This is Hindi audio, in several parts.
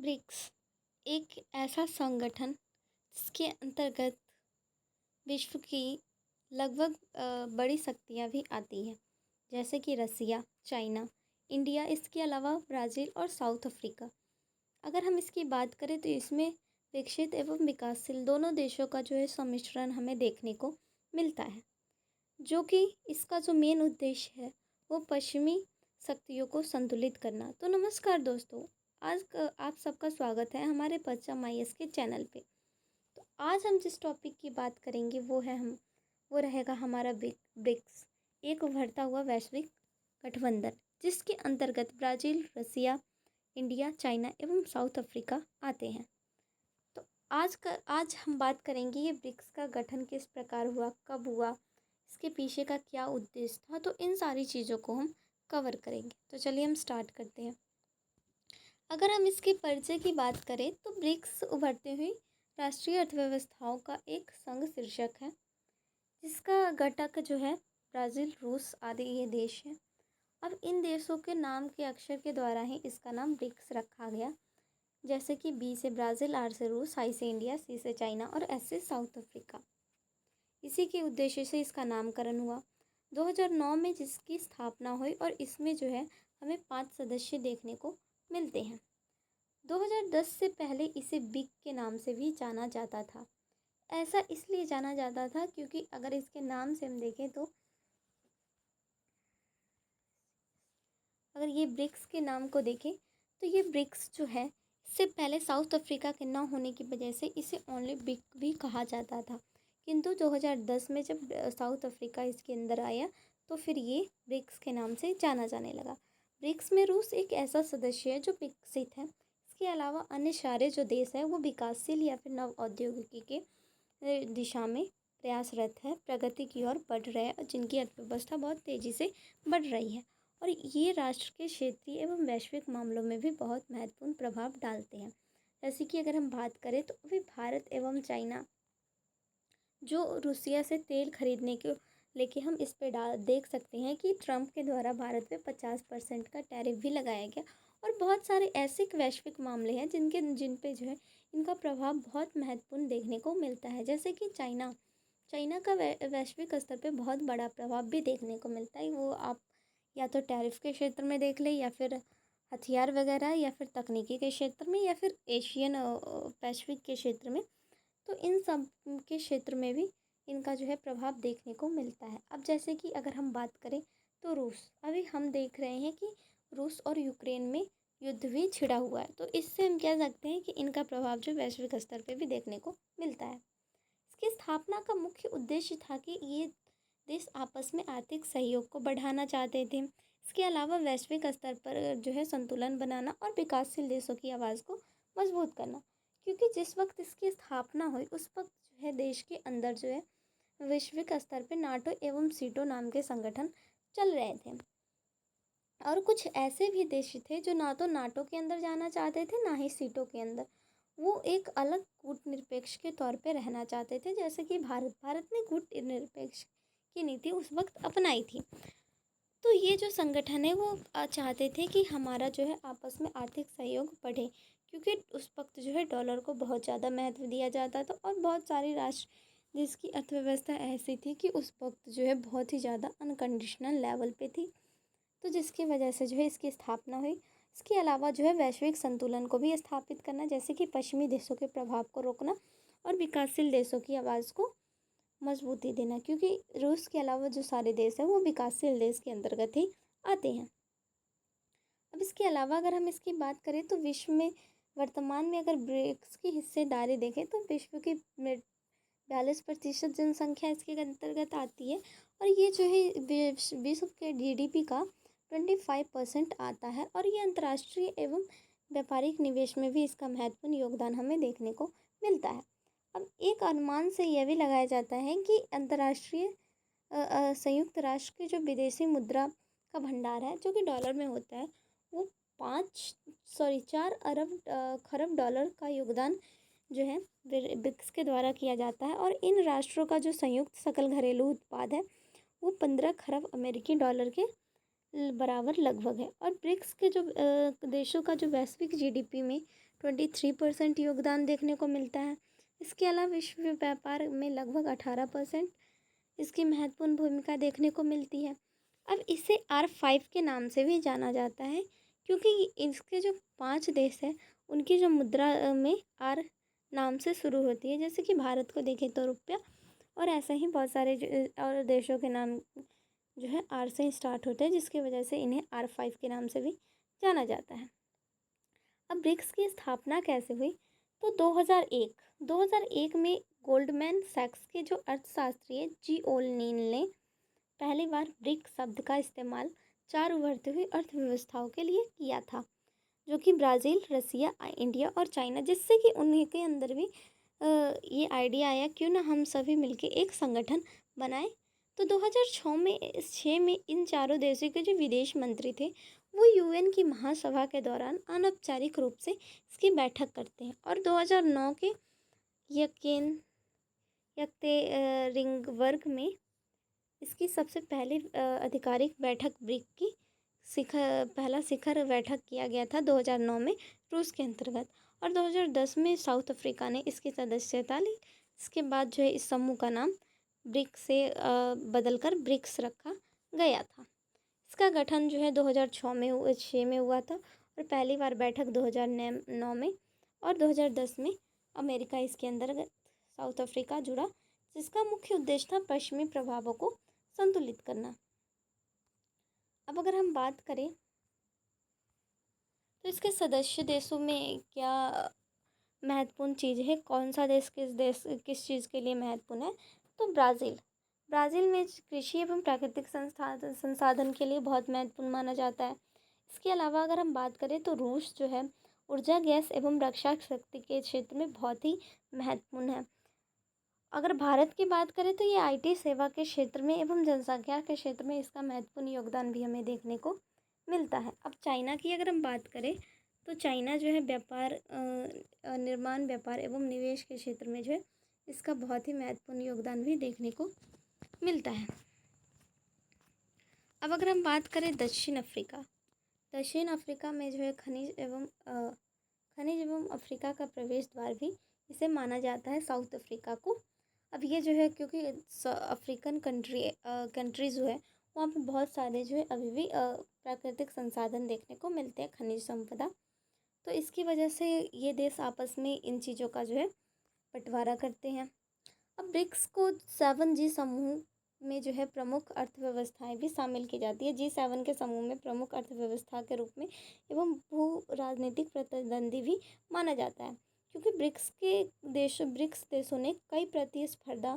ब्रिक्स एक ऐसा संगठन जिसके अंतर्गत विश्व की लगभग बड़ी शक्तियाँ भी आती हैं, जैसे कि रसिया, चाइना, इंडिया, इसके अलावा ब्राज़ील और साउथ अफ्रीका। अगर हम इसकी बात करें तो इसमें विकसित एवं विकासशील दोनों देशों का जो है सम्मिश्रण हमें देखने को मिलता है, जो कि इसका जो मेन उद्देश्य है वो पश्चिमी शक्तियों को संतुलित करना। तो नमस्कार दोस्तों, आप सबका स्वागत है हमारे पर्चा माइएस के चैनल पे। तो आज हम जिस टॉपिक की बात करेंगे वो रहेगा हमारा ब्रिक्स, एक उभरता हुआ वैश्विक गठबंधन, जिसके अंतर्गत ब्राज़ील, रसिया, इंडिया, चाइना एवं साउथ अफ्रीका आते हैं। तो आज हम बात करेंगे ये ब्रिक्स का गठन किस प्रकार हुआ, कब हुआ, इसके पीछे का क्या उद्देश्य था। तो इन सारी चीज़ों को हम कवर करेंगे। तो चलिए हम स्टार्ट करते हैं। अगर हम इसके परिचय की बात करें तो ब्रिक्स उभरते हुए राष्ट्रीय अर्थव्यवस्थाओं का एक संघ शीर्षक है, जिसका घटक जो है ब्राज़ील, रूस आदि ये देश हैं। अब इन देशों के नाम के अक्षर के द्वारा ही इसका नाम ब्रिक्स रखा गया, जैसे कि बी से ब्राज़ील, आर से रूस, आई से इंडिया, सी से चाइना और एस से साउथ अफ्रीका। इसी के उद्देश्य से इसका नामकरण हुआ 2009 में, जिसकी स्थापना हुई और इसमें जो है हमें 5 सदस्य देखने को मिलते हैं। 2010 से पहले इसे बिग के नाम से भी जाना जाता था। ऐसा इसलिए जाना जाता था क्योंकि अगर इसके नाम से हम देखें तो अगर ये ब्रिक्स के नाम को देखें तो ये ब्रिक्स जो है इससे पहले साउथ अफ्रीका के ना होने की वजह से इसे ओनली बिग भी कहा जाता था, किंतु 2010 में जब साउथ अफ्रीका इसके अंदर आया तो फिर ये ब्रिक्स के नाम से जाना जाने लगा। ब्रिक्स में रूस एक ऐसा सदस्य है जो विकसित है। इसके अलावा अन्य सारे जो देश हैं वो विकासशील या फिर नव औद्योगिकी के दिशा में प्रयासरत है, प्रगति की ओर बढ़ रहे हैं, जिनकी अर्थव्यवस्था बहुत तेज़ी से बढ़ रही है और ये राष्ट्र के क्षेत्रीय एवं वैश्विक मामलों में भी बहुत महत्वपूर्ण प्रभाव डालते हैं। जैसे कि अगर हम बात करें तो अभी भारत एवं चाइना जो रूसिया से तेल खरीदने के लेके हम इस पे देख सकते हैं कि ट्रंप के द्वारा भारत पे 50% का टैरिफ भी लगाया गया और बहुत सारे ऐसे वैश्विक मामले हैं जिन पे जो है इनका प्रभाव बहुत महत्वपूर्ण देखने को मिलता है। जैसे कि चाइना का वैश्विक स्तर पे बहुत बड़ा प्रभाव भी देखने को मिलता है। वो आप या तो टैरिफ के क्षेत्र में देख लें या फिर हथियार वगैरह या फिर तकनीकी के क्षेत्र में या फिर एशियन पैसिफिक के क्षेत्र में, तो इन सब के क्षेत्र में भी इनका जो है प्रभाव देखने को मिलता है। अब जैसे कि अगर हम बात करें तो रूस, अभी हम देख रहे हैं कि रूस और यूक्रेन में युद्ध भी छिड़ा हुआ है, तो इससे हम कह सकते हैं कि इनका प्रभाव जो वैश्विक स्तर पे भी देखने को मिलता है। इसकी स्थापना का मुख्य उद्देश्य था कि ये देश आपस में आर्थिक सहयोग को बढ़ाना चाहते थे। इसके अलावा वैश्विक स्तर पर जो है संतुलन बनाना और विकासशील देशों की आवाज़ को मजबूत करना, क्योंकि जिस वक्त इसकी स्थापना हुई उस वक्त जो है देश के अंदर जो है वैश्विक स्तर पर नाटो एवं सीटो नाम के संगठन चल रहे थे और कुछ ऐसे भी देश थे जो ना तो नाटो के अंदर जाना चाहते थे ना ही सीटो के अंदर। वो एक अलग कूटनिरपेक्ष के तौर पे रहना चाहते थे, जैसे कि भारत ने कूटनिरपेक्ष की नीति उस वक्त अपनाई थी। तो ये जो संगठन है वो चाहते थे कि हमारा जो है आपस में आर्थिक सहयोग बढ़े, क्योंकि उस वक्त जो है डॉलर को बहुत ज़्यादा महत्व दिया जाता था और बहुत सारे राष्ट्र जिसकी अर्थव्यवस्था ऐसी थी कि उस वक्त जो है बहुत ही ज़्यादा अनकंडीशनल लेवल पे थी, तो जिसकी वजह से जो है इसकी स्थापना हुई। इसके अलावा जो है वैश्विक संतुलन को भी स्थापित करना, जैसे कि पश्चिमी देशों के प्रभाव को रोकना और विकासशील देशों की आवाज़ को मजबूती देना, क्योंकि रूस के अलावा जो सारे देश हैं वो विकासशील देश के अंतर्गत ही आते हैं। अब इसके अलावा अगर हम इसकी बात करें तो विश्व में वर्तमान में अगर ब्रिक्स की हिस्सेदारी देखें तो विश्व की 42% जनसंख्या इसके अंतर्गत आती है और ये जो है विश्व के जीडीपी का 25% आता है और ये अंतर्राष्ट्रीय एवं व्यापारिक निवेश में भी इसका महत्वपूर्ण योगदान हमें देखने को मिलता है। अब एक अनुमान से यह भी लगाया जाता है कि अंतर्राष्ट्रीय संयुक्त राष्ट्र की जो विदेशी मुद्रा का भंडार है जो कि डॉलर में होता है वो 4 अरब खरब डॉलर का योगदान जो है ब्रिक्स के द्वारा किया जाता है और इन राष्ट्रों का जो संयुक्त सकल घरेलू उत्पाद है वो 15 खरब अमेरिकी डॉलर के बराबर लगभग है। और ब्रिक्स के जो देशों का जो वैश्विक जीडीपी में 23% योगदान देखने को मिलता है। इसके अलावा विश्व व्यापार में लगभग 18% इसकी महत्वपूर्ण भूमिका देखने को मिलती है। अब इसे R5 के नाम से भी जाना जाता है, क्योंकि इसके जो 5 देश हैं उनकी जो मुद्रा में R नाम से शुरू होती है। जैसे कि भारत को देखें तो रुपया, और ऐसे ही बहुत सारे और देशों के नाम जो है R से ही स्टार्ट होते हैं, जिसकी वजह से इन्हें R5 के नाम से भी जाना जाता है। अब ब्रिक्स की स्थापना कैसे हुई? तो 2001 में गोल्डमैन सैक्स के जो अर्थशास्त्री जी ओ'नील ने पहली बार ब्रिक शब्द का इस्तेमाल 4 उभरती हुई अर्थव्यवस्थाओं के लिए किया था, जो कि ब्राज़ील, रसिया, इंडिया और चाइना, जिससे कि उन्हीं के अंदर भी ये आइडिया आया क्यों ना हम सभी मिलके एक संगठन बनाएं। तो 2006 में इन चारों देशों के जो विदेश मंत्री थे वो यूएन की महासभा के दौरान अनौपचारिक रूप से इसकी बैठक करते हैं, और 2009 के यकेन रिंगबर्ग में इसकी सबसे पहली आधिकारिक बैठक ब्रिक की पहला शिखर बैठक किया गया था 2009 में रूस के अंतर्गत, और 2010 में साउथ अफ्रीका ने इसकी सदस्यता ली। इसके बाद जो है इस समूह का नाम ब्रिक से बदलकर ब्रिक्स रखा गया था। इसका गठन जो है 2006 में हुआ था, और पहली बार बैठक 2009 में, और 2010 में अमेरिका इसके अंतर्गत साउथ अफ्रीका जुड़ा, जिसका मुख्य उद्देश्य था पश्चिमी प्रभावों को संतुलित करना। अब अगर हम बात करें तो इसके सदस्य देशों में क्या महत्वपूर्ण चीज़ है, कौन सा देश किस चीज़ के लिए महत्वपूर्ण है? तो ब्राज़ील में कृषि एवं प्राकृतिक संसाधन के लिए बहुत महत्वपूर्ण माना जाता है। इसके अलावा अगर हम बात करें तो रूस जो है ऊर्जा, गैस एवं रक्षा शक्ति के क्षेत्र में बहुत ही महत्वपूर्ण है। अगर भारत की बात करें तो ये आईटी सेवा के क्षेत्र में एवं जनसंख्या के क्षेत्र में इसका महत्वपूर्ण योगदान भी हमें देखने को मिलता है। अब चाइना की अगर हम बात करें तो चाइना जो है निर्माण, व्यापार एवं निवेश के क्षेत्र में जो है इसका बहुत ही महत्वपूर्ण योगदान भी देखने को मिलता है। अब अगर हम बात करें दक्षिण अफ्रीका में जो है खनिज एवं अफ्रीका का प्रवेश द्वार भी इसे माना जाता है, साउथ अफ्रीका को। अब ये जो है क्योंकि अफ्रीकन कंट्रीज़ जो है वहाँ पे बहुत सारे जो है अभी भी प्राकृतिक संसाधन देखने को मिलते हैं, खनिज संपदा, तो इसकी वजह से ये देश आपस में इन चीज़ों का जो है बंटवारा करते हैं। अब ब्रिक्स को 7G समूह में जो है प्रमुख अर्थव्यवस्थाएं भी शामिल की जाती है। G7 के समूह में प्रमुख अर्थव्यवस्था के रूप में एवं भू राजनीतिक प्रतिद्वंदी भी माना जाता है, क्योंकि ब्रिक्स देशों ने कई प्रतिस्पर्धा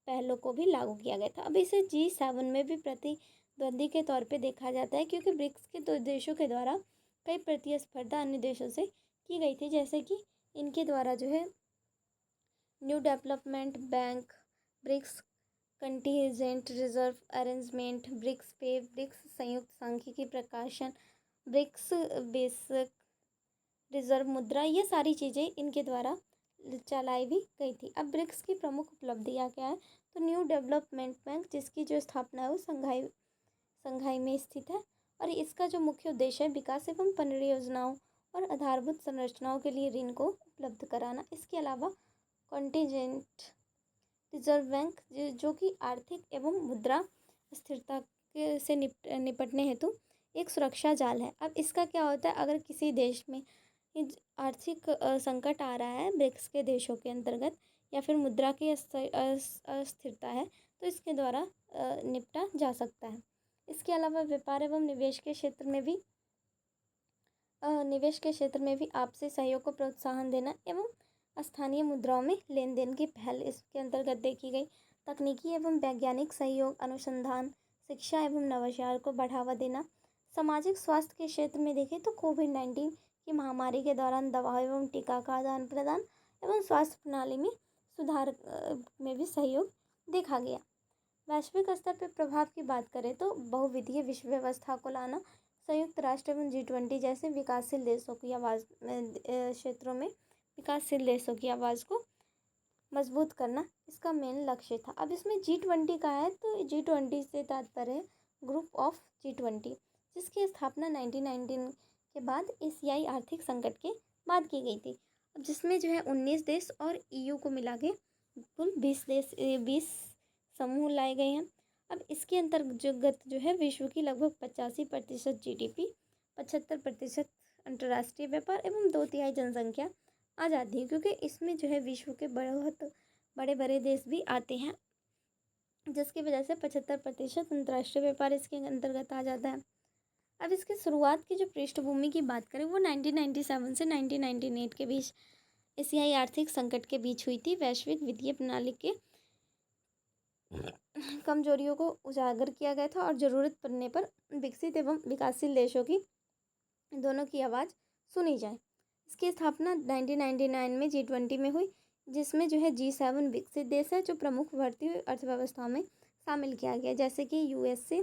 पहलों को भी लागू किया गया था। अब इसे G7 में भी प्रतिद्वंदी के तौर पे देखा जाता है, क्योंकि ब्रिक्स के 2 देशों के द्वारा कई प्रतिस्पर्धा अन्य देशों से की गई थी, जैसे कि इनके द्वारा जो है new development bank, BRICS contingent reserve arrangement, BRICS pay, BRICS संयुक्त सांख्यिकी प्रकाशन, ब्रिक्स बेसिक रिजर्व मुद्रा, ये सारी चीज़ें इनके द्वारा चलाई भी गई थी। अब ब्रिक्स की प्रमुख उपलब्धियाँ क्या है? तो न्यू डेवलपमेंट बैंक, जिसकी जो स्थापना है वो संघाई में स्थित है, और इसका जो मुख्य उद्देश्य है विकास एवं परियोजनाओं और आधारभूत संरचनाओं के लिए ऋण को उपलब्ध कराना। इसके अलावा कॉन्टिजेंट रिजर्व बैंक जो कि आर्थिक एवं मुद्रा स्थिरता से निपटने हेतु एक सुरक्षा जाल है। अब इसका क्या होता है, अगर किसी देश में आर्थिक संकट आ रहा है ब्रिक्स के देशों के अंतर्गत, या फिर मुद्रा की अस्थिरता है, तो इसके द्वारा निपटा जा सकता है। इसके अलावा व्यापार एवं निवेश के क्षेत्र में भी आपसी सहयोग को प्रोत्साहन देना एवं स्थानीय मुद्राओं में लेन देन की पहल इसके अंतर्गत देखी गई। तकनीकी एवं वैज्ञानिक सहयोग, अनुसंधान, शिक्षा एवं नवाचार को बढ़ावा देना। सामाजिक स्वास्थ्य के क्षेत्र में देखें तो कोविड-19 की महामारी के दौरान दवा एवं टीका का आदान प्रदान एवं स्वास्थ्य प्रणाली में सुधार में भी सहयोग देखा गया। वैश्विक स्तर पर प्रभाव की बात करें तो बहुविधीय विश्व व्यवस्था को लाना, संयुक्त राष्ट्र एवं G20 जैसे विकासशील देशों की आवाज़ क्षेत्रों में विकासशील देशों की आवाज़ को मजबूत करना इसका मेन लक्ष्य था। अब इसमें G20 का है, तो G20 से तात्पर्य ग्रुप ऑफ G20, जिसकी स्थापना 1919 के बाद एशियाई आर्थिक संकट के बाद की गई थी। अब जिसमें जो है 19 देश और ईयू को मिला के कुल 20 समूह लाए गए हैं। अब इसके अंतर्गत जो है विश्व की लगभग 85% GDP, 75% अंतर्राष्ट्रीय व्यापार एवं 2/3 जनसंख्या आ जाती है, क्योंकि इसमें जो है विश्व के बहुत बड़े बड़े देश भी आते हैं, जिसकी वजह से 75% अंतर्राष्ट्रीय व्यापार इसके अंतर्गत आ जाता है। अब इसकी शुरुआत की जो पृष्ठभूमि की बात करें वो 1997 से 1998 के बीच एशियाई आर्थिक संकट के बीच हुई थी। वैश्विक वित्तीय प्रणाली के कमजोरियों को उजागर किया गया था और ज़रूरत पड़ने पर विकसित एवं विकासशील देशों की दोनों की आवाज़ सुनी जाए। इसकी स्थापना 1999 में G20 में हुई, जिसमें जो है G7 विकसित देश है जो प्रमुख बढ़ती हुई अर्थव्यवस्थाओं में शामिल किया गया, जैसे कि USA,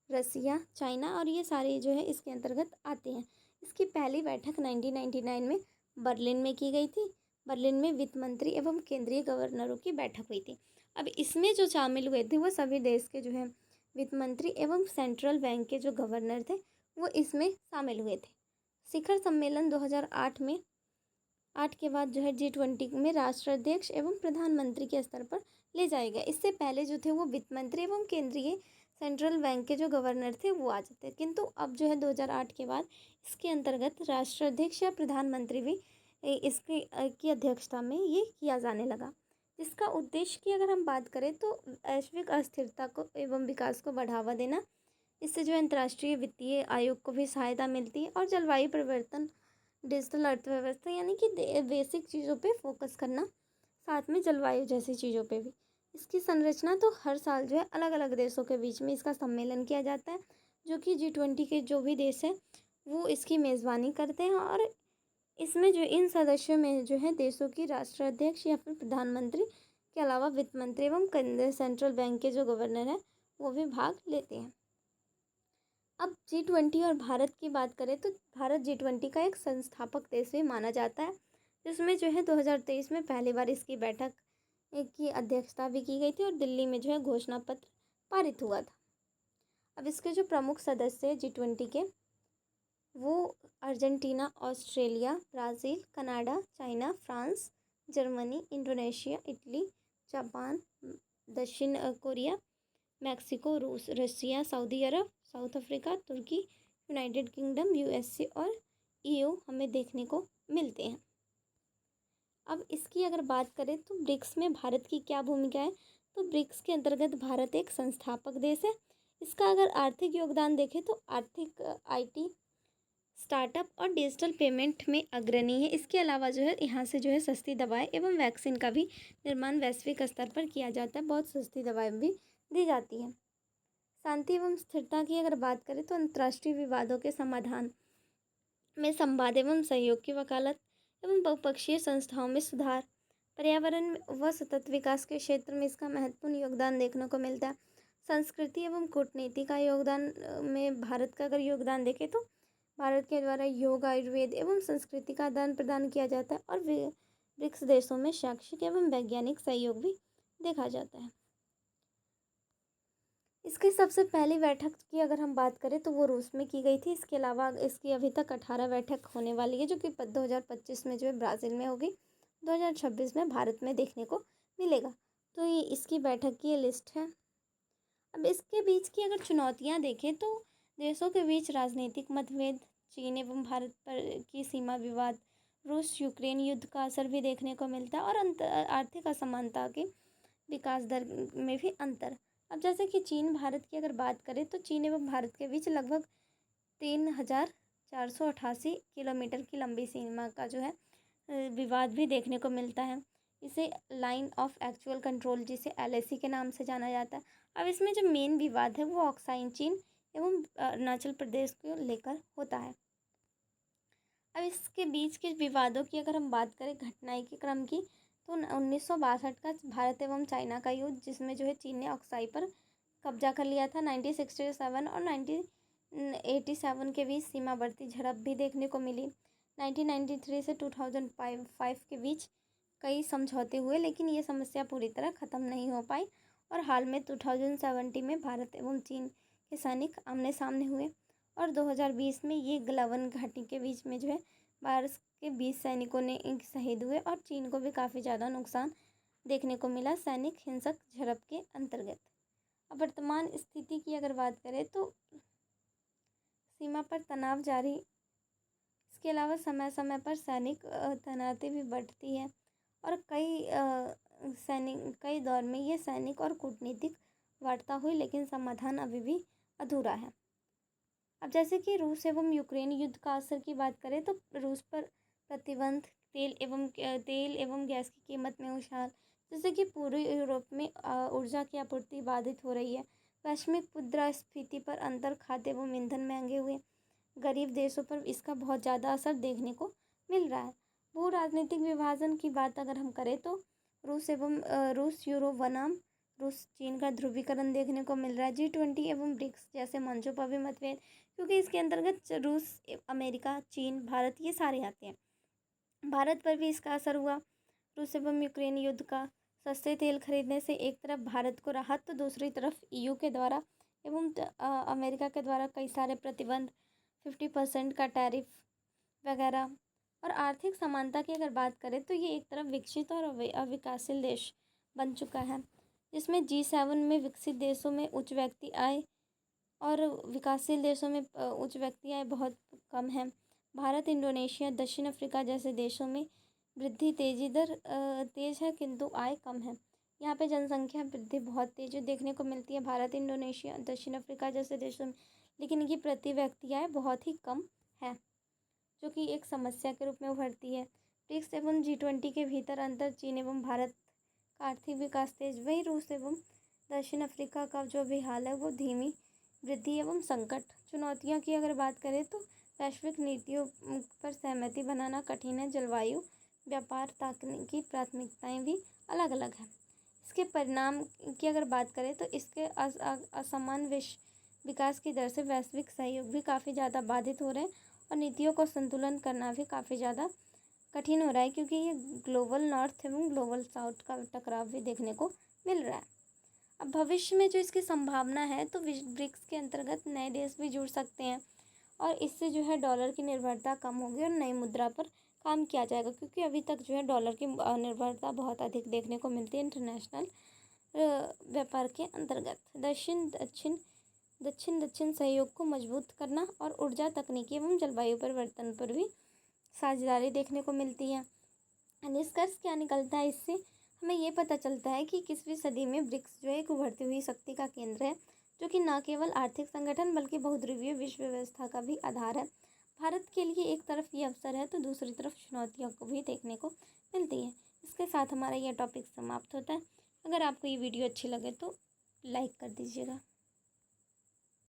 रसिया, चाइना, और ये सारे जो है इसके अंतर्गत आते हैं। इसकी पहली बैठक 1999 में बर्लिन में की गई थी। बर्लिन में वित्त मंत्री एवं केंद्रीय गवर्नरों की बैठक हुई थी। अब इसमें जो शामिल हुए थे वो सभी देश के जो है वित्त मंत्री एवं सेंट्रल बैंक के जो गवर्नर थे वो इसमें शामिल हुए थे। शिखर सम्मेलन 2008 में 8 के बाद जो है G20 में राष्ट्राध्यक्ष एवं प्रधानमंत्री के स्तर पर ले जाया गया। इससे पहले जो थे वो वित्त मंत्री एवं केंद्रीय सेंट्रल बैंक के जो गवर्नर थे वो आ जाते, किंतु अब जो है 2008 के बाद इसके अंतर्गत राष्ट्राध्यक्ष या प्रधानमंत्री भी इसकी की अध्यक्षता में ये किया जाने लगा। इसका उद्देश्य की अगर हम बात करें तो वैश्विक अस्थिरता को एवं विकास को बढ़ावा देना, इससे जो है अंतर्राष्ट्रीय वित्तीय आयोग को भी सहायता मिलती है, और जलवायु परिवर्तन, डिजिटल अर्थव्यवस्था यानी कि बेसिक चीज़ों पे फोकस करना, साथ में जलवायु जैसी चीज़ों पे भी। इसकी संरचना तो हर साल जो है अलग अलग देशों के बीच में इसका सम्मेलन किया जाता है, जो कि G20 के जो भी देश है वो इसकी मेज़बानी करते हैं, और इसमें जो इन सदस्यों में जो है देशों की राष्ट्राध्यक्ष या फिर प्रधानमंत्री के अलावा वित्त मंत्री एवं केंद्रीय सेंट्रल बैंक के जो गवर्नर हैं वो भी भाग लेते हैं। अब G20 और भारत की बात करें तो भारत G20 का एक संस्थापक देश भी माना जाता है, जिसमें जो है 2023 में पहली बार इसकी बैठक की अध्यक्षता भी की गई थी और दिल्ली में जो है घोषणा पत्र पारित हुआ था। अब इसके जो प्रमुख सदस्य हैं G20 के वो Argentina, Australia, Brazil, Canada, China, France, Germany, Indonesia, Italy, Japan, दक्षिण कोरिया, मैक्सिको, रूस, रसिया, सऊदी अरब, साउथ अफ्रीका, तुर्की, यूनाइटेड किंगडम, USA और EU हमें देखने को मिलते हैं। अब इसकी अगर बात करें तो ब्रिक्स में भारत की क्या भूमिका है, तो ब्रिक्स के अंतर्गत भारत एक संस्थापक देश है। इसका अगर आर्थिक योगदान देखें तो आर्थिक IT, स्टार्टअप और डिजिटल पेमेंट में अग्रणी है। इसके अलावा जो है यहाँ से जो है सस्ती दवाएं एवं वैक्सीन का भी निर्माण वैश्विक स्तर पर किया जाता है। बहुत सस्ती दवाएं भी दी जाती हैं। शांति एवं स्थिरता की अगर बात करें तो अंतर्राष्ट्रीय विवादों के समाधान में संवाद एवं सहयोग की वकालत एवं बहुपक्षीय संस्थाओं में सुधार, पर्यावरण व सतत विकास के क्षेत्र में इसका महत्वपूर्ण योगदान देखने को मिलता है। संस्कृति एवं कूटनीति का योगदान में भारत का अगर योगदान देखें तो भारत के द्वारा योग, आयुर्वेद एवं संस्कृति का आदान प्रदान किया जाता है, और ब्रिक्स देशों में शैक्षिक एवं वैज्ञानिक सहयोग भी देखा जाता है। इसकी सबसे पहली बैठक की अगर हम बात करें तो वो रूस में की गई थी। इसके अलावा इसकी अभी तक 18 बैठक होने वाली है, जो कि 2025 में जो है ब्राज़ील में होगी, 2026 में भारत में देखने को मिलेगा। तो ये इसकी बैठक की लिस्ट है। अब इसके बीच की अगर चुनौतियाँ देखें तो देशों के बीच राजनीतिक मतभेद, चीन एवं भारत पर की सीमा विवाद, रूस यूक्रेन युद्ध का असर भी देखने को मिलता है, और आर्थिक असमानता के विकास दर में भी अंतर। अब जैसे कि चीन भारत की अगर बात करें तो चीन एवं भारत के बीच लगभग 3,488 किलोमीटर की लंबी सीमा का जो है विवाद भी देखने को मिलता है। इसे लाइन ऑफ एक्चुअल कंट्रोल, जिसे LAC के नाम से जाना जाता है। अब इसमें जो मेन विवाद है वो ऑक्साइन चीन एवं अरुणाचल प्रदेश को लेकर होता है। अब इसके बीच के विवादों की अगर हम बात करें घटनाएं के क्रम की तो 1962 का भारत एवं चाइना का युद्ध, जिसमें जो है चीन ने ऑक्साई पर कब्जा कर लिया था। 1967 और 1987 के बीच सीमावर्ती झड़प भी देखने को मिली। 1993 से 2005 के बीच कई समझौते हुए, लेकिन ये समस्या पूरी तरह ख़त्म नहीं हो पाई, और हाल में 2017 में भारत एवं चीन के सैनिक आमने सामने हुए और 2020 में ये गलवान घाटी के बीच में जो है भारत के 20 सैनिकों ने शहीद हुए और चीन को भी काफ़ी ज़्यादा नुकसान देखने को मिला सैनिक हिंसक झड़प के अंतर्गत। अब वर्तमान स्थिति की अगर बात करें तो सीमा पर तनाव जारी, इसके अलावा समय समय पर सैनिक तैनाती भी बढ़ती है और कई दौर में ये सैनिक और कूटनीतिक वार्ता हुई, लेकिन समाधान अभी भी अधूरा है। अब जैसे कि रूस एवं यूक्रेन युद्ध का असर की बात करें तो रूस पर प्रतिबंध, तेल एवं गैस की कीमत में उछाल, जैसे कि पूरे यूरोप में ऊर्जा की आपूर्ति बाधित हो रही है। वैश्विक मुद्रास्फीति पर अंतर, खाद्य एवं ईंधन महंगे हुए, गरीब देशों पर इसका बहुत ज़्यादा असर देखने को मिल रहा है। भू राजनीतिक विभाजन की बात अगर हम करें तो रूस यूरो बनाम रूस चीन का ध्रुवीकरण देखने को मिल रहा है। G20 एवं ब्रिक्स जैसे मंचों पर भी मतभेद, क्योंकि इसके अंतर्गत रूस, अमेरिका, चीन, भारत ये सारे आते हैं। भारत पर भी इसका असर हुआ रूस एवं यूक्रेन युद्ध का। सस्ते तेल खरीदने से एक तरफ भारत को राहत तो दूसरी तरफ EU के द्वारा एवं अमेरिका के द्वारा कई सारे प्रतिबंध, 50% का टैरिफ वगैरह। और आर्थिक समानता की अगर बात करें तो ये एक तरफ विकसित और अविकासशील देश बन चुका है, जिसमें G7 में विकसित देशों में उच्च व्यक्ति आय और विकासशील देशों में उच्च व्यक्ति आय बहुत कम है। भारत, इंडोनेशिया, दक्षिण अफ्रीका जैसे देशों में वृद्धि तेज है किंतु आय कम है। यहाँ पे जनसंख्या वृद्धि बहुत तेज देखने को मिलती है भारत, इंडोनेशिया, दक्षिण अफ्रीका जैसे देशों में, लेकिन इनकी प्रति व्यक्ति आय बहुत ही कम है, जो कि एक समस्या के रूप में उभरती है। ब्रिक्स एवं G20 के भीतर अंतर, चीन एवं भारत का आर्थिक विकास तेज, वही रूस एवं दक्षिण अफ्रीका का जो भी हाल है वो धीमी वृद्धि एवं संकट। चुनौतियों की अगर बात करें तो वैश्विक नीतियों पर सहमति बनाना कठिन है। जलवायु, व्यापार, तकनीकी प्राथमिकताएं भी अलग अलग हैं। इसके परिणाम की अगर बात करें तो इसके असमान विकास की दर से वैश्विक सहयोग भी काफ़ी ज़्यादा बाधित हो रहे हैं और नीतियों को संतुलन करना भी काफ़ी ज़्यादा कठिन हो रहा है, क्योंकि ये ग्लोबल नॉर्थ एवं ग्लोबल साउथ का टकराव भी देखने को मिल रहा है। अब भविष्य में जो इसकी संभावना है तो ब्रिक्स के अंतर्गत नए देश भी जुड़ सकते हैं और इससे जो है डॉलर की निर्भरता कम होगी और नई मुद्रा पर काम किया जाएगा, क्योंकि अभी तक जो है डॉलर की निर्भरता बहुत अधिक देखने को मिलती है इंटरनेशनल व्यापार के अंतर्गत। दक्षिण सहयोग को मजबूत करना और ऊर्जा, तकनीकी एवं जलवायु परिवर्तन पर भी साझेदारी देखने को मिलती है। निष्कर्ष क्या निकलता है इससे? हमें ये पता चलता है कि 21वीं सदी में ब्रिक्स जो एक उभरती हुई शक्ति का केंद्र है, जो कि न केवल आर्थिक संगठन बल्कि बहुध्रुवीय विश्व व्यवस्था का भी आधार है। भारत के लिए एक तरफ ये अवसर है तो दूसरी तरफ चुनौतियों को भी देखने को मिलती है। इसके साथ हमारा यह टॉपिक समाप्त होता है। अगर आपको ये वीडियो अच्छी लगे तो लाइक कर दीजिएगा।